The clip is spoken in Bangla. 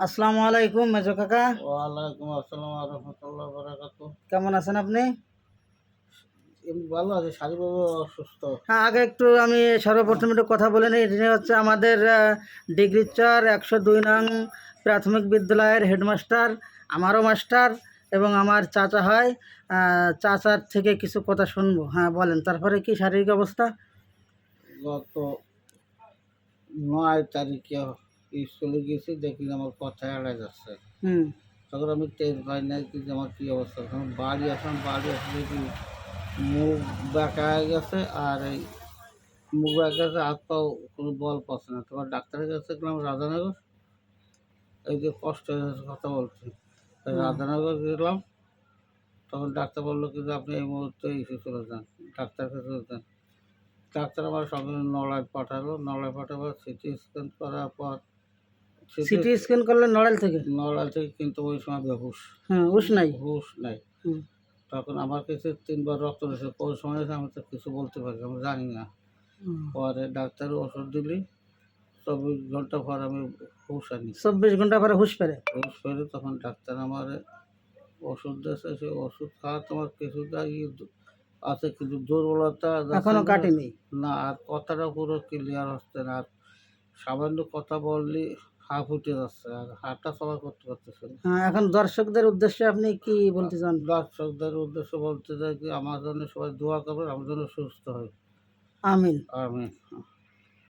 আসসালামু আলাইকুম মেজো কাকা। ওয়ালাইকুম আসসালাম রহমতুল্লাহ বারাকাতু। কেমন আছেন আপনি? এমনি ভালো আছে, শারীরিকভাবে অসুস্থ। হ্যাঁ, আগে একটু আমি সর্বপ্রথম একটু কথা বলে নিই। যিনি হচ্ছে আমাদের ডিগ্রি চর 102 নং প্রাথমিক বিদ্যালয়ের হেডমাস্টার, আমারও মাস্টার এবং আমার চাচা হয়। চাচার থেকে কিছু কথা শুনবো। হ্যাঁ বলেন, তারপরে কি শারীরিক অবস্থা? গত 9 তারিখে স্কুলে গেছি, দেখি যে আমার কথা এড়ে যাচ্ছে। হুম। তখন আমি টের পাই নাই কি যে আমার কী অবস্থা। তখন বাড়ি আসলাম, বাড়ি আসলে দেখি মুখ বেঁকা হয়ে গেছে, আর এই মুখ বেঁকা গেছে, হাত পাও কোনো বল পাচ্ছে না। তোমার ডাক্তারের কাছে গেলাম রাধানগর, এই যে কষ্ট হয়ে যাচ্ছে কথা বলছি। তাই রাধানগর গেলাম, তখন ডাক্তার বললো কি যে আপনি এই মুহূর্তে এসে চলে যান, ডাক্তার কাছে চলে যান। ডাক্তার আমার সঙ্গে নড়াইল পাঠালো, নড়াইল পাঠাবার সিটি স্ক্যান করার পর সিটি স্ক্যান করলেন নড়াইল থেকে? নড়াইল থেকে, কিন্তু ওই সময় বেহুশ, হ্যাঁ, হুঁশ নাই? হুশ নাই। হুম। তখন আমার কাছে 3বার রক্ত নিয়েছে, কোন সময় নিয়েছে আমি তো কিছু বলতে পারি না, আমি জানি না। হুম। পরে ডাক্তার ওষুধ দিলি, 24 ঘন্টা পর আমি হুশ আনি, 24 ঘন্টা পরে হুঁশ ফেরে? হুশ ফেরে। তখন ডাক্তার আমার ওষুধ দিয়েছে, সেই ওষুধ খাওয়া তোমার কিছুটা আছে, কিন্তু দুর্বলতা এখনো কাটেনি? না। আর কথাটা পুরো ক্লিয়ার হচ্ছে না, আর সামান্য কথা বললে হাঁফ উঠে যাচ্ছে, আর হাঁটা চলা করতে পারতেছে না। হ্যাঁ, এখন দর্শকদের উদ্দেশ্যে আপনি কি বলতে চান? দর্শকদের উদ্দেশ্য বলতে চাই কি, আমার জন্য সবাই দোয়া করবেন, আমার জন্য সুস্থ হয়। আমিন। আমি